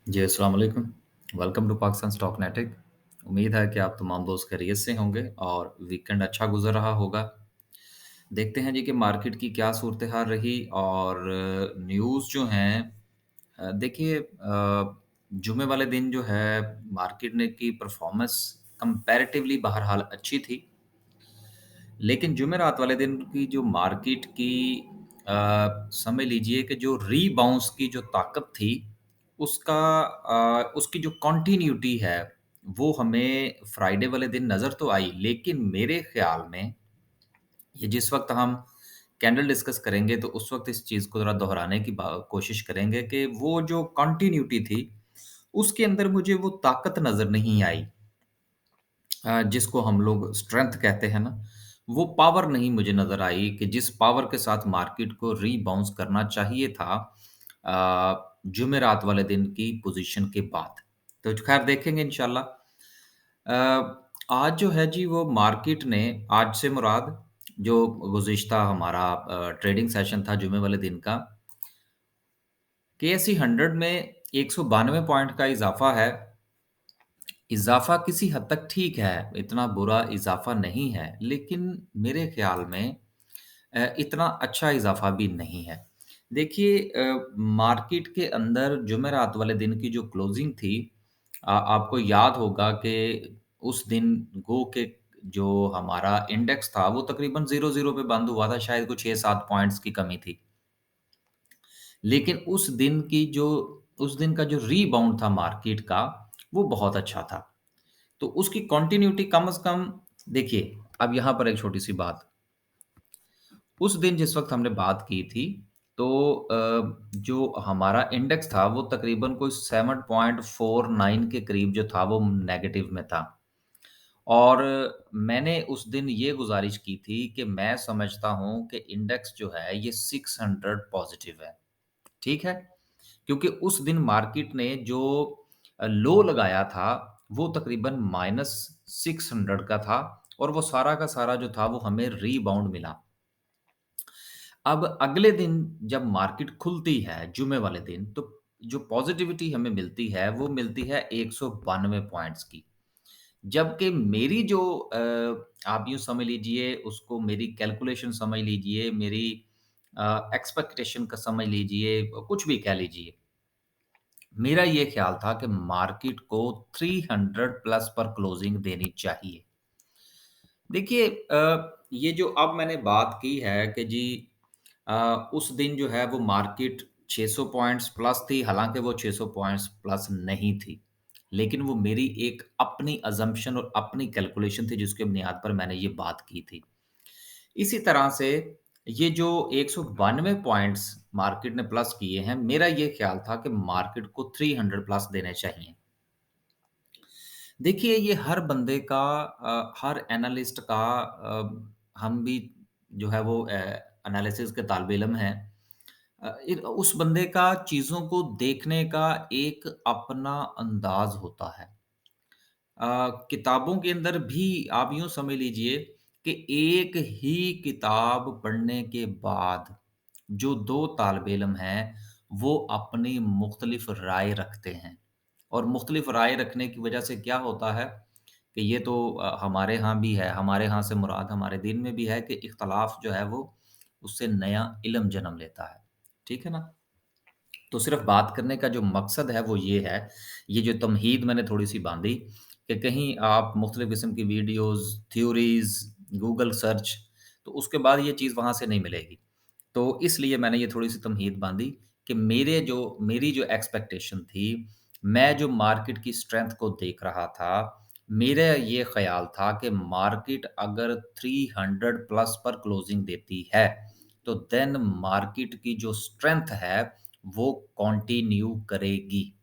जी, अस्सलाम वालेकुम। Welcome to Pakistan stock नेटिक। उम्मीद है कि आप तमाम दोस्त खैरियत से होंगे और वीकेंड अच्छा गुज़र रहा होगा। देखते हैं जी कि मार्केट की क्या सूरत-ए-हाल रही और न्यूज़ जो हैं देखिए जुमे वाले दिन जो है मार्केट ने की परफ़ॉर्मेंस कंपैरेटिवली बहरहाल अच्छी थी। लेकिन जुमेरात वाले दिन की जो मार्केट की समझ लीजिए कि जो रीबाउंस की जो ताकत थी, उसकी जो कॉन्टिन्यूटी है, वो हमें फ्राइडे वाले दिन नज़र तो आई, लेकिन मेरे ख़्याल में ये जिस वक़्त हम कैंडल डिस्कस करेंगे, तो उस वक़्त इस चीज़ को ज़रा दोहराने की कोशिश करेंगे कि वो जो कॉन्टिन्यूटी थी, उसके अंदर मुझे वो ताकत नज़र नहीं आई। जिसको हम लोग स्ट्रेंथ कहते हैं ना, वो पावर नहीं मुझे नज़र आई कि जिस पावर के साथ मार्केट को रीबाउंस करना चाहिए था जुमेरात वाले दिन की पोज़ीशन के बाद। तो ख़ैर देखेंगे इंशाल्लाह। आज जो है जी वो मार्केट ने आज से मुराद जो गुज़िश्ता हमारा ट्रेडिंग सेशन था जुमे वाले दिन का, केएसई 100 में 192 पॉइंट का इज़ाफ़ा है। इज़ाफ़ा किसी हद तक ठीक है, इतना बुरा इज़ाफ़ा नहीं है, लेकिन मेरे ख़्याल में इतना अच्छा इज़ाफ़ा भी नहीं है। देखिए मार्केट के अंदर जुमेरात वाले दिन की जो क्लोज़िंग थी आपको याद होगा कि उस दिन गो के जो हमारा इंडेक्स था, वो तकरीबन 0-0 पे बंद हुआ था, शायद कुछ 6-7 पॉइंट्स की कमी थी। लेकिन उस दिन का जो रीबाउंड था मार्केट का, वो बहुत अच्छा था। तो उसकी कंटिन्यूटी कम से कम देखिए, अब यहाँ पर एक छोटी-सी बात, उस दिन जिस वक़्त हमने बात की थी, तो जो हमारा इंडेक्स था वो तकरीबन कोई 7.49 के करीब जो था वो नेगेटिव में था। और मैंने उस दिन ये गुज़ारिश की थी कि मैं समझता हूँ कि इंडेक्स जो है ये 600 पॉज़िटिव है, ठीक है? क्योंकि उस दिन मार्केट ने जो लो लगाया था, वो तकरीबन -600 का था और वो सारा का सारा जो था वो हमें रीबाउंड मिला। अब अगले दिन जब मार्केट खुलती है, जुमे वाले दिन, तो जो पॉज़िटिविटी हमें मिलती है, वो मिलती है 192 पॉइंट्स की। जबकि मेरी जो आप यूँ समझ लीजिए उसको मेरी कैलकुलेशन समझ लीजिए, मेरी एक्सपेक्टेशन का समझ लीजिए, कुछ भी कह लीजिए। मेरा ये ख़्याल था कि मार्केट को 300 प्लस पर क्लोज़िंग देनी चाहिए। देखिए ये जो अब मैंने बात की है कि जी उस दिन जो है वो मार्केट 600 पॉइंट्स प्लस थी, हालाँकि वो 600 पॉइंट्स प्लस नहीं थी। लेकिन वो मेरी एक अपनी असम्पशन और अपनी कैलकुलेशन थी जिसके बुनियाद पर मैंने ये बात की थी। इसी तरह से ये जो 192 पॉइंट्स मार्केट ने प्लस किए हैं, मेरा ये ख़्याल था कि मार्केट को 300 प्लस देने चाहिए। देखिए, ये हर बंदे का हर एनालिस्ट का हम भी जो है वो एनालिसिस के तालिब इल्म हैं। उस बंदे का चीज़ों को देखने का एक अपना अंदाज़ होता है। किताबों के अंदर भी आप यूँ समझ लीजिए कि एक ही किताब पढ़ने के बाद जो 2 तालिब इल्म हैं, वो अपनी मुख्तलिफ राय रखते हैं। और मुख्तलिफ राय रखने की वजह से क्या होता है कि ये तो हमारे यहाँ भी है, हमारे यहाँ से मुराद हमारे दीन में भी है कि इख्तलाफ जो है वो उससे नया इल्म जन्म लेता है। ठीक है ना? तो सिर्फ़ बात करने का जो मकसद है वो ये है, ये जो तमहीद मैंने थोड़ी-सी बाँधी कि कहीं आप मुख्तलिफ़ किस्म की वीडियोज़, थ्योरीज़, गूगल सर्च तो उसके बाद ये चीज़ वहाँ से नहीं मिलेगी। तो इसलिए मैंने ये थोड़ी-सी तमहीद बाँधी कि मेरी जो एक्सपेक्टेशन थी, मैं जो मार्केट की स्ट्रेंथ को देख रहा था, मेरा ये ख़्याल था कि मार्केट अगर 300 प्लस पर क्लोज़िंग देती है, तो देन मार्केट की जो स्ट्रेंथ है, वो कंटिन्यू करेगी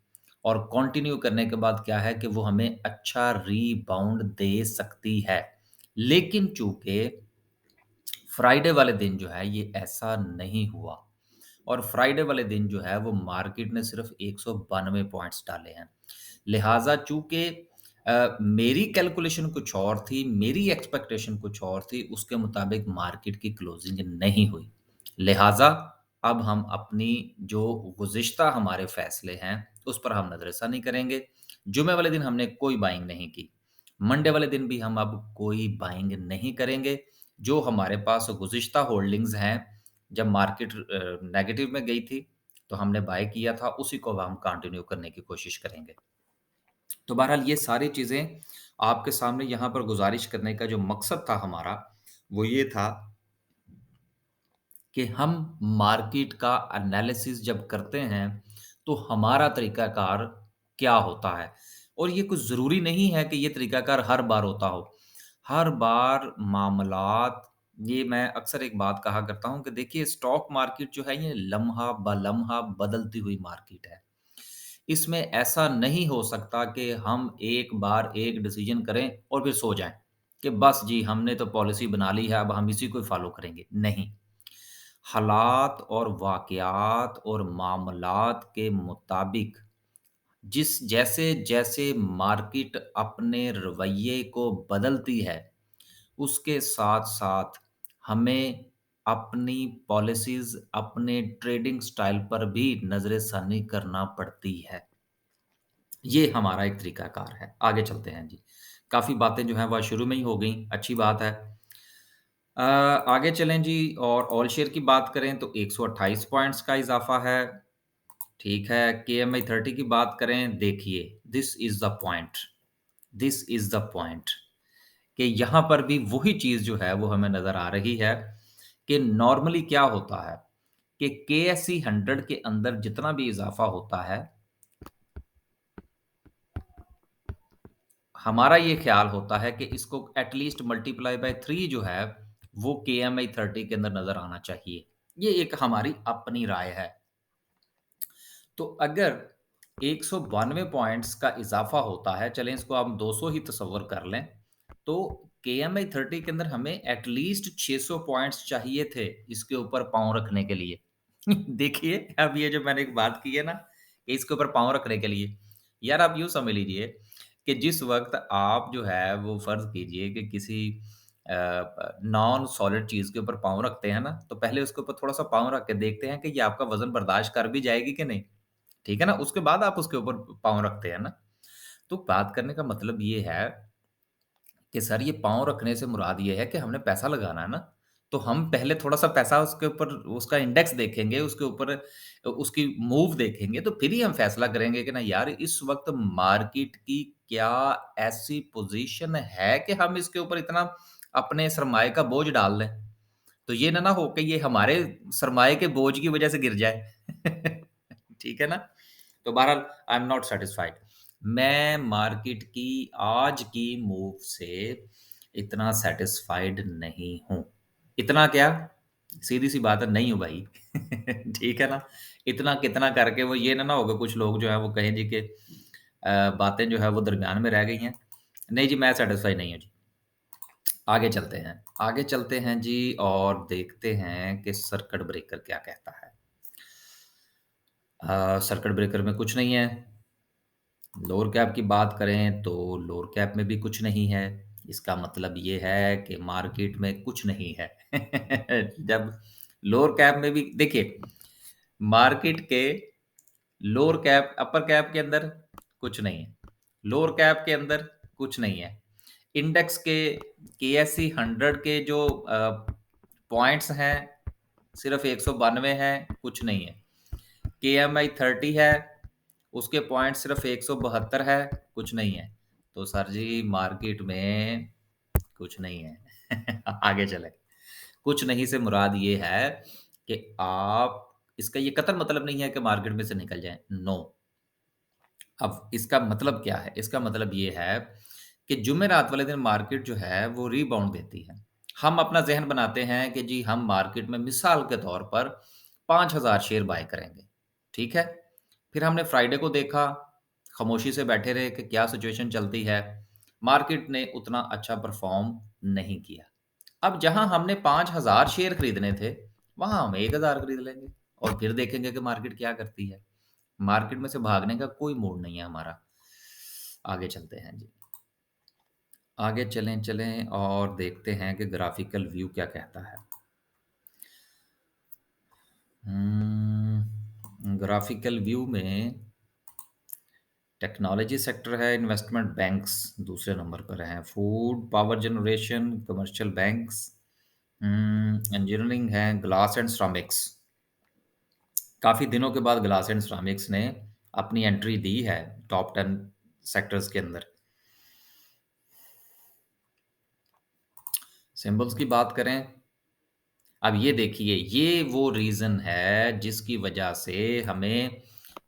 और कंटिन्यू करने के बाद क्या है कि वो हमें अच्छा रीबाउंड दे सकती है। लेकिन चूँकि फ्राइडे वाले दिन जो है ये ऐसा नहीं हुआ और फ्राइडे वाले दिन जो है वो मार्केट ने सिर्फ 192 पॉइंट्स डाले हैं। लिहाज़ा चूँकि मेरी कैलकुलेशन कुछ और थी, मेरी एक्सपेक्टेशन कुछ और थी, उसके मुताबिक मार्केट की क्लोजिंग नहीं हुई। लिहाज़ा अब हम अपनी जो गुज़िश्ता हमारे फ़ैसले हैं, उस पर हम नज़रसानी करेंगे। जुमे वाले दिन हमने कोई बाइंग नहीं की। मंडे वाले दिन भी हम अब कोई बाइंग नहीं करेंगे। जो हमारे पास गुज़िश्ता होल्डिंग्स हैं, जब मार्केट नेगेटिव में गई थी, तो हमने बाय किया था, उसी को अब हम कंटिन्यू करने की कोशिश करेंगे। तो बहरहाल ये सारी चीज़ें आपके सामने यहाँ पर गुज़ारिश करने का जो मकसद था हमारा, वो ये था कि हम मार्केट का एनालिसिस जब करते हैं, तो हमारा तरीक़ाकार क्या होता है? और ये कुछ ज़रूरी नहीं है कि ये तरीक़ाकार हर बार होता हो। हर बार मामलात ये मैं अक्सर एक बात कहा करता हूँ कि देखिए स्टॉक मार्केट जो है ये लम्हा-ब-लम्हा बदलती हुई मार्केट है। इसमें ऐसा नहीं हो सकता कि हम एक बार एक डिसीज़न करें और फिर सो जाएँ, कि बस जी हमने तो पॉलिसी बना ली है अब हम इसी को फ़ॉलो करेंगे। नहीं। हालात और वाक़यात और मामलात के मुताबिक जिस जैसे-जैसे मार्केट अपने रवैये को बदलती है, उसके साथ-साथ हमें अपनी पॉलिसीज़, अपने ट्रेडिंग स्टाइल पर भी नज़रसानी करना पड़ती है। ये हमारा एक तरीकाकार है। आगे चलते हैं जी। काफ़ी बातें जो हैं वह शुरू में ही हो गईं, अच्छी बात है। आगे चलें जी और ऑल शेयर की बात करें तो 128 पॉइंट्स का इज़ाफ़ा है। ठीक है, केएमआई 30 की बात करें, देखिए दिस इज़ द पॉइंट कि यहाँ पर भी वही चीज़ जो है वो हमें नज़र आ रही है कि नॉर्मली क्या होता है कि केएसई 100 के अंदर जितना भी इज़ाफ़ा होता है, हमारा ये ख़्याल होता है कि इसको एट लीस्ट मल्टीप्लाई बाय 3 जो है, वो केएमआई 30 के अंदर नज़र आना चाहिए। ये एक हमारी अपनी राय है। तो अगर 192 पॉइंट्स का इज़ाफ़ा होता है, चलें इसको हम 200 ही तसव्वुर कर लें, तो केएमआई 30 के अंदर हमें एट लीस्ट 600 पॉइंट्स चाहिए थे, इसके ऊपर पाँव रखने के लिए। देखिए, अब ये जो मैंने एक बात की है ना, कि इसके ऊपर पाँव रखने के लिए, यार आप यूँ समझ लीजिए कि जिस वक़्त आप जो है वो फ़र्ज़ कीजिए कि किसी नॉन सॉलिड चीज़ के ऊपर पाँव रखते हैं ना, तो पहले उसके ऊपर थोड़ा-सा पाँव रख के देखते हैं कि ये आपका वज़न बर्दाश्त कर भी जाएगी कि नहीं। ठीक है ना? उसके बाद आप उसके ऊपर पाँव रखते हैं ना। तो बात करने का मतलब ये है कि सर ये पाँव रखने से मुराद ये है कि हमने पैसा लगाना है ना, तो हम पहले थोड़ा-सा पैसा उसके ऊपर उसका इंडेक्स देखेंगे, उसके ऊपर उसकी मूव देखेंगे, तो फिर ही हम फैसला करेंगे कि ना यार इस वक़्त मार्केट की क्या ऐसी पोज़ीशन है कि हम इसके ऊपर इतना अपने सरमाए का बोझ डाल दें। तो ये ना हो कि ये हमारे सरमाए के बोझ की वज़ह से गिर जाए। ठीक है ना? तो बहरहाल आई एम नॉट सैटिस्फाइड। मैं मार्केट की आज की मूव से इतना सैटिस्फाइड नहीं हूँ। इतना क्या? सीधी-सी बात है नहीं हूँ भाई। ठीक है ना? इतना कितना करके वो ये ना हो कि कुछ लोग जो हैं वो कहें जी कि बातें जो है वो दरमियान में रह गई हैं। नहीं जी, मैं सैटिस्फाई नहीं हूँ जी। आगे चलते हैं। आगे चलते हैं जी और देखते हैं कि सर्किट ब्रेकर क्या कहता है। सर्किट ब्रेकर में कुछ नहीं है। लोअर कैप की बात करें तो लोअर कैप में भी कुछ नहीं है। इसका मतलब ये है कि मार्केट में कुछ नहीं है। जब लोअर कैप में भी देखिए, मार्केट के लोअर कैप अपर कैप के अंदर कुछ नहीं है। लोअर कैप के अंदर कुछ नहीं है। इंडेक्स के केएसई 100 के जो पॉइंट्स हैं, सिर्फ़ 192 हैं, कुछ नहीं है। केएमआई 30 है, उसके पॉइंट सिर्फ़ 172 है, कुछ नहीं है। तो सर जी मार्केट में कुछ नहीं है। आगे चलें। कुछ नहीं से मुराद ये है कि आप इसका ये कतई मतलब नहीं है कि मार्केट में से निकल जाएँ, नो। अब इसका मतलब क्या है? इसका मतलब ये है कि जुमेरात वाले दिन मार्केट जो है वो रिबाउंड देती है। हम अपना ज़हन बनाते हैं कि जी हम मार्केट में मिसाल के तौर पर 5,000 शेयर बाय करेंगे, ठीक है? फिर हमने फ्राइडे को देखा, खामोशी से बैठे रहे कि क्या सिचुएशन चलती है। मार्केट ने उतना अच्छा परफ़ॉर्म नहीं किया। अब जहाँ हमने 5,000 शेयर खरीदने थे, वहाँ हम 1,000 खरीद लेंगे और फिर देखेंगे कि मार्केट क्या करती है। मार्केट में से भागने का कोई मूड नहीं है हमारा। आगे चलते हैं जी। आगे चलें और देखते हैं कि ग्राफ़िकल व्यू क्या कहता है। ग्राफ़िकल व्यू में टेक्नोलॉजी सेक्टर है, इन्वेस्टमेंट बैंक्स दूसरे नंबर पर हैं, food, power generation, commercial banks, engineering है, ग्लास एंड सिरामिक्स। काफ़ी दिनों के बाद ग्लास एंड सिरामिक्स ने अपनी एंट्री दी है टॉप 10 सेक्टर्स के अंदर। सिंबल्स की बात करें, अब ये देखिए, ये वो रीज़न है जिसकी वजह से हमें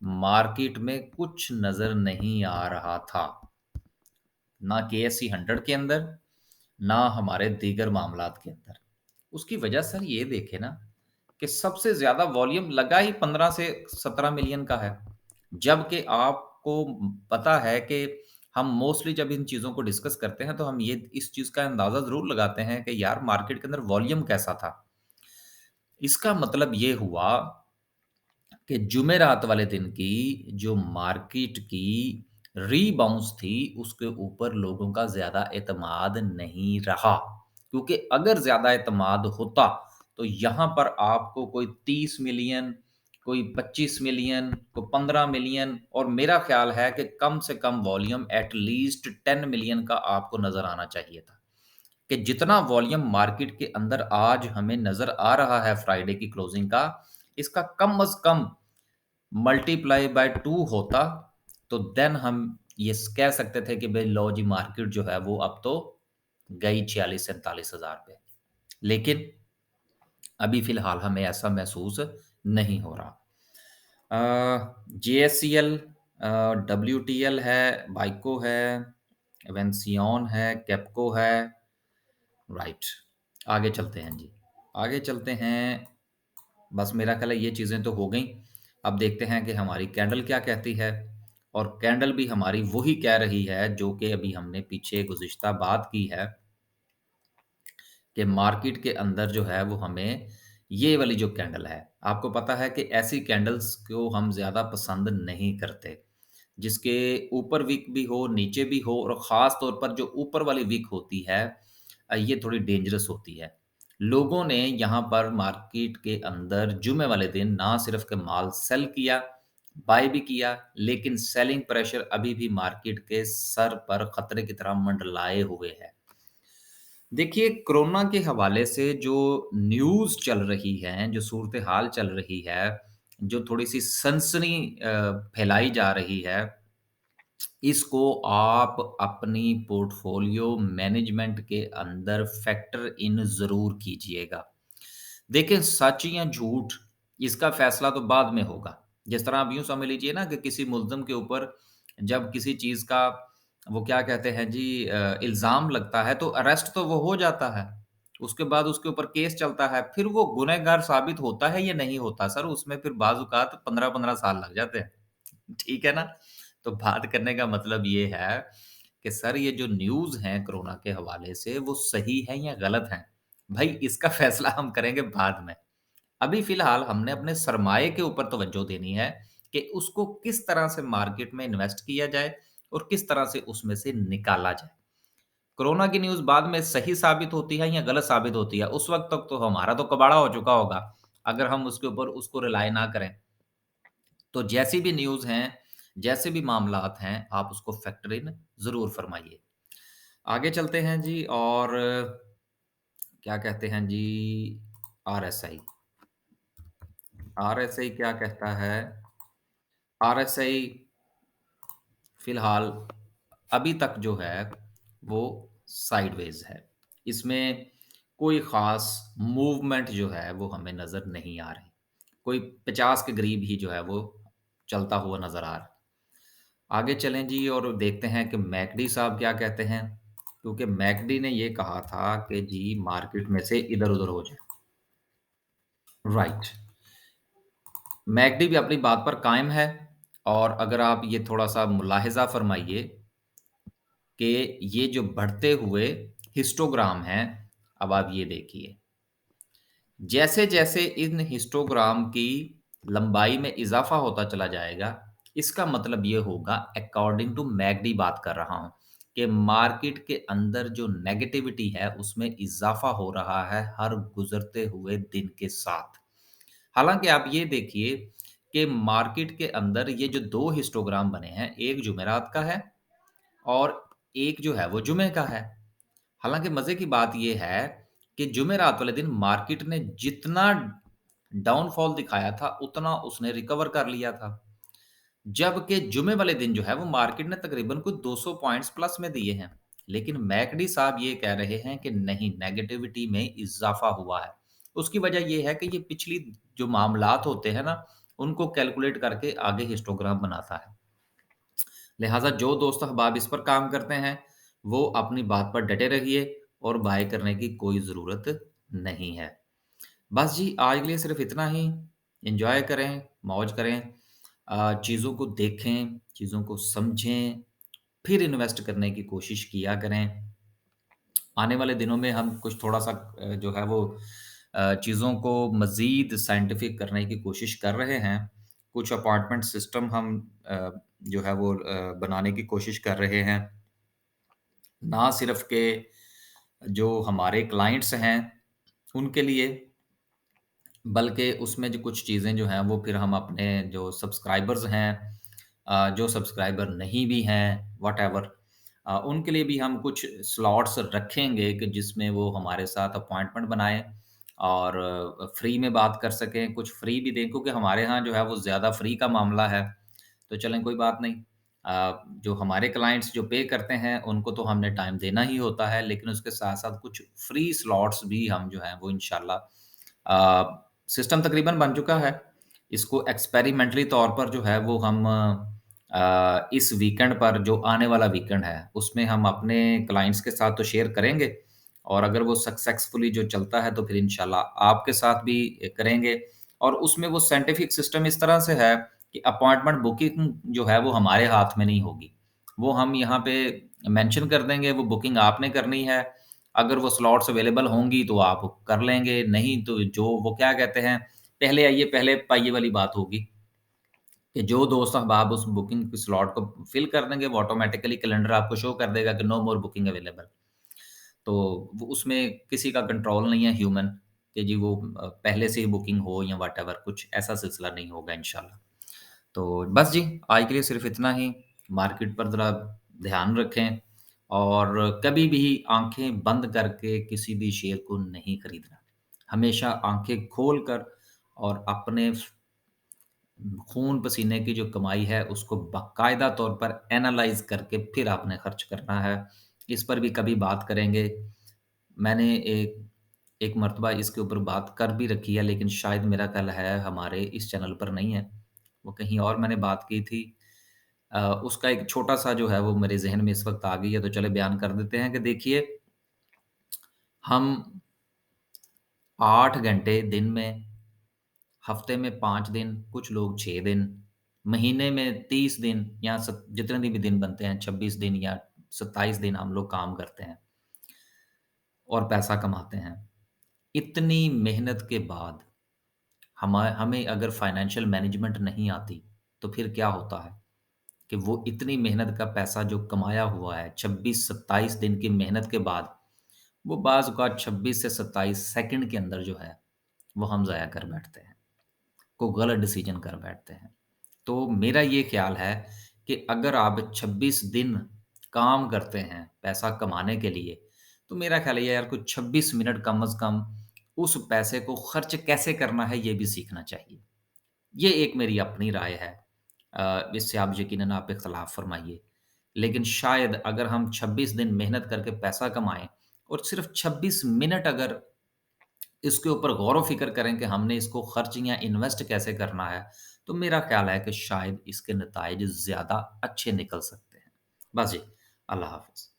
मार्केट में कुछ नज़र नहीं आ रहा था। ना केएससी 100 के अंदर, ना हमारे दीगर मामलात के अंदर। उसकी वजह सर ये देखें ना कि सबसे ज़्यादा वॉल्यूम लगा ही 15 से 17 मिलियन का है। जबकि आपको पता है कि हम मोस्टली जब इन चीज़ों को डिस्कस करते हैं तो हम ये इस चीज़ का अंदाज़ा ज़रूर लगाते हैं कि यार मार्केट के अंदर वॉल्यूम कैसा था। इसका मतलब ये हुआ कि जुमेरात वाले दिन की जो मार्केट की रीबाउंस थी, उसके ऊपर लोगों का ज़्यादा एतमाद नहीं रहा। क्योंकि अगर ज़्यादा एतमाद होता, तो यहाँ पर आपको कोई 30 मिलियन, कोई 25 मिलियन, कोई 15 मिलियन और मेरा ख़्याल है कि कम से कम वॉल्यूम एट लीस्ट 10 मिलियन का आपको नज़र आना चाहिए था। कि जितना वॉल्यूम मार्केट के अंदर आज हमें नज़र आ रहा है फ्राइडे की क्लोजिंग का, इसका कम से कम मल्टीप्लाई बाय 2 होता, तो देन हम ये कह सकते थे कि भई लो जी मार्केट जो है वो अब तो गई 46-47 हज़ार पे। लेकिन अभी फ़िलहाल हमें ऐसा महसूस नहीं हो रहा। जेएससीएल, डब्ल्यूटीएल है, बाइको है, वेंसियन है, कैप्को है, राइट। आगे चलते हैं जी। आगे चलते हैं, बस मेरा ख़्याल है ये चीज़ें तो हो गईं। अब देखते हैं कि हमारी कैंडल क्या कहती है और कैंडल भी हमारी वही कह रही है जो कि अभी हमने पीछे गुज़िश्ता बात की है कि मार्केट के अंदर जो है वो हमें ये वाली जो कैंडल है, आपको पता है कि ऐसी कैंडल्स को हम ज़्यादा पसंद नहीं करते। जिसके ऊपर विक भी हो, नीचे भी हो और ख़ास तौर पर जो ऊपर वाली विक होती है ये थोड़ी डेंजरस होती है। लोगों ने यहाँ पर मार्केट के अंदर जुमे वाले दिन ना सिर्फ़ कि माल सेल किया, बाय भी किया, लेकिन सेलिंग प्रेशर अभी भी मार्केट के सर पर खतरे की तरह मंडलाए हुए है। देखिए, कोरोना के हवाले से जो न्यूज़ चल रही है, जो सूरत-ए-हाल चल रही है, जो थोड़ी-सी सनसनी फैलाई जा रही है, इसको आप अपनी पोर्टफोलियो मैनेजमेंट के अंदर फैक्टर इन ज़रूर कीजिएगा। देखिए, सच या झूठ इसका फ़ैसला तो बाद में होगा। जिस तरह आप यूँ समझ लीजिए ना कि किसी मुल्ज़िम के ऊपर जब किसी चीज़ का वो क्या कहते हैं जी इल्ज़ाम लगता है तो अरेस्ट तो वो हो जाता है। उसके बाद उसके ऊपर केस चलता है। फिर वो गुनहगार साबित होता है या नहीं होता सर उसमें फिर बाज़-औक़ात 15-15 साल लग जाते हैं। ठीक है ना? तो बात करने का मतलब ये है कि सर ये जो न्यूज़ हैं कोरोना के हवाले से वो सही है या गलत हैं? भई इसका फ़ैसला हम करेंगे बाद में। अभी फ़िलहाल हमने अपने सरमाए के ऊपर तवज्जो देनी है कि उसको किस तरह से मार्केट में इन्वेस्ट किया जाए और किस तरह से उसमें से निकाला जाए। कोरोना की न्यूज़ बाद में सही साबित होती है या गलत साबित होती है, उस वक़्त तक तो हमारा तो कबाड़ा हो चुका होगा, अगर हम उसके ऊपर उसको रिलाय ना करें। तो जैसी भी न्यूज़ हैं, जैसे भी मामलात हैं, आप उसको फैक्टर इन ज़रूर फ़रमाइए। आगे चलते हैं जी और क्या कहते हैं जी आरएसआई। आरएसआई क्या कहता है? आरएसआई फ़िलहाल अभी तक जो है वो साइडवेज़ है। इसमें कोई ख़ास मूवमेंट जो है वो हमें नज़र नहीं आ रही। कोई 50 के करीब ही जो है वो चलता हुआ नज़र आ रहा है। आगे चलें जी और देखते हैं कि मैकडी साहब क्या कहते हैं, क्योंकि मैकडी ने ये कहा था कि जी मार्केट में से इधर-उधर हो जाए। राइट, मैकडी भी अपनी बात पर कायम है और अगर आप ये थोड़ा-सा मुलाहिज़ा फ़रमाइए कि ये जो बढ़ते हुए हिस्टोग्राम हैं, अब आप ये देखिए। जैसे-जैसे इन हिस्टोग्राम की लंबाई में इज़ाफ़ा होता चला जाएगा, इसका मतलब ये होगा अकॉर्डिंग टू मैकडी बात कर रहा हूँ, कि मार्केट के अंदर जो नेगेटिविटी है, उसमें इज़ाफ़ा हो रहा है हर गुज़रते हुए दिन के साथ। हालाँकि आप ये देखिए कि मार्केट के अंदर ये जो 2 हिस्टोग्राम बने हैं, एक जुमेरात का है और एक जो है वो जुमे का है। हालाँकि मज़े की बात ये है कि जुमेरात वाले दिन मार्केट ने जितना डाउनफॉल दिखाया था, उतना उसने रिकवर कर लिया था। जबकि जुमे वाले दिन जो है वो मार्केट ने तकरीबन कुछ 200 पॉइंट्स प्लस में दिए हैं। लेकिन मैकडी साहब ये कह रहे हैं कि नहीं, नेगेटिविटी में इज़ाफ़ा हुआ है। उसकी वजह ये है कि ये पिछली जो मामलात होते हैं ना, उनको कैलकुलेट करके आगे हिस्टोग्राम बनाता है। लिहाज़ा जो दोस्त अहबाब इस पर काम करते हैं, वो अपनी बात पर डटे रहिए और बाय करने की कोई ज़रूरत नहीं है। बस जी, आज के लिए सिर्फ़ इतना ही। एन्जॉय करें, मौज करें, चीज़ों को देखें, चीज़ों को समझें, फिर इन्वेस्ट करने की कोशिश किया करें। आने वाले दिनों में हम कुछ थोड़ा-सा जो है वो चीज़ों को मज़ीद साइंटिफ़िक करने की कोशिश कर रहे हैं। कुछ अपॉइंटमेंट सिस्टम हम जो है वो बनाने की कोशिश कर रहे हैं। ना सिर्फ़ के जो हमारे क्लाइंट्स हैं, उनके लिए, बल्कि उसमें जो कुछ चीज़ें जो हैं वो फिर हम अपने जो सब्सक्राइबर्स हैं, जो सब्सक्राइबर नहीं भी हैं व्हाटएवर, उनके लिए भी हम कुछ स्लॉट्स रखेंगे कि जिसमें वो हमारे साथ अपॉइंटमेंट बनाएँ और फ्री में बात कर सकें, कुछ फ्री भी दें क्योंकि हमारे यहाँ जो है वो ज़्यादा फ्री का मामला है। तो चलें कोई बात नहीं। जो हमारे क्लाइंट्स जो पे करते हैं उनको तो हमने टाइम देना ही होता है, लेकिन उसके साथ-साथ कुछ फ्री स्लॉट्स भी हम जो हैं वो इंशाल्लाह सिस्टम तकरीबन बन चुका है। इसको एक्सपेरिमेंटली तौर पर जो है वो हम इस वीकेंड पर जो आने वाला वीकेंड है, उसमें हम अपने क्लाइंट्स के साथ तो शेयर करेंगे और अगर वो सक्सेसफुली जो चलता है तो फिर इंशाल्लाह आपके साथ भी करेंगे और उसमें वो साइंटिफिक सिस्टम इस तरह से है कि अपॉइंटमेंट बुकिंग जो है वो हमारे हाथ में नहीं होगी। वो हम यहाँ पे मेंशन कर देंगे, वो बुकिंग आपने करनी है। अगर वो स्लॉट्स अवेलेबल होंगी तो आप कर लेंगे, नहीं तो जो वो क्या कहते हैं, पहले आइए पहले पाइए वाली बात होगी कि जो दोस्त अहबाब उस बुकिंग के स्लॉट को फिल कर देंगे, वो ऑटोमैटिकली कैलेंडर आपको शो कर देगा कि नो मोर बुकिंग अवेलेबल। तो वो उसमें किसी का कंट्रोल नहीं है ह्यूमन कि जी वो पहले से ही बुकिंग हो या व्हाटएवर, कुछ ऐसा सिलसिला नहीं होगा इंशाल्लाह। तो बस जी, आज के लिए सिर्फ़ इतना ही। मार्केट पर ज़रा ध्यान रखें और कभी भी आँखें बंद करके किसी भी शेयर को नहीं खरीदना। हमेशा आँखें खोल कर और अपने खून पसीने की जो कमाई है उसको बाकायदा तौर पर एनालाइज़ करके फिर आपने खर्च करना है। इस पर भी कभी बात करेंगे। मैंने एक एक मर्तबा इसके ऊपर बात कर भी रखी है, लेकिन शायद मेरा ख़्याल है हमारे इस चैनल पर नहीं है। वो कहीं और मैंने बात की थी। उसका एक छोटा-सा जो है वो मेरे ज़हन में इस वक़्त आ गई है, तो चलिए बयान कर देते हैं कि देखिए, हम 8 घंटे दिन में, हफ़्ते में 5 दिन, कुछ लोग 6 दिन, महीने में 30 दिन या जितने भी दिन बनते हैं, 26 दिन या 27 दिन हम लोग काम करते हैं और पैसा कमाते हैं। इतनी मेहनत के बाद हमें अगर फाइनेंशियल मैनेजमेंट नहीं आती, तो फिर क्या होता है कि वो इतनी मेहनत का पैसा जो कमाया हुआ है, 26-27 दिन की मेहनत के बाद, वो बाज़ औक़ात 26 से 27 सेकंड के अंदर जो है, वो हम ज़ाया कर बैठते हैं। को गलत डिसीजन कर बैठते हैं। तो मेरा ये ख़्याल है कि अगर आप 26 दिन काम करते हैं पैसा कमाने के लिए, तो मेरा ख़्याल है यार कुछ 26 मिनट कम से कम उस पैसे को खर्च कैसे करना है ये भी सीखना चाहिए। ये एक मेरी अपनी राय है। इससे आप यकीनन आप इख्तलाफ फ़रमाइए। लेकिन शायद अगर हम 26 दिन मेहनत करके पैसा कमाएँ और सिर्फ़ 26 मिनट अगर इसके ऊपर गौर-व-फ़िक्र करें कि हमने इसको खर्च या इन्वेस्ट कैसे करना है, तो मेरा ख़्याल है कि शायद इसके नताइज ज़्यादा अच्छे निकल सकते हैं। बस जी, अल्लाह हाफ़िज़।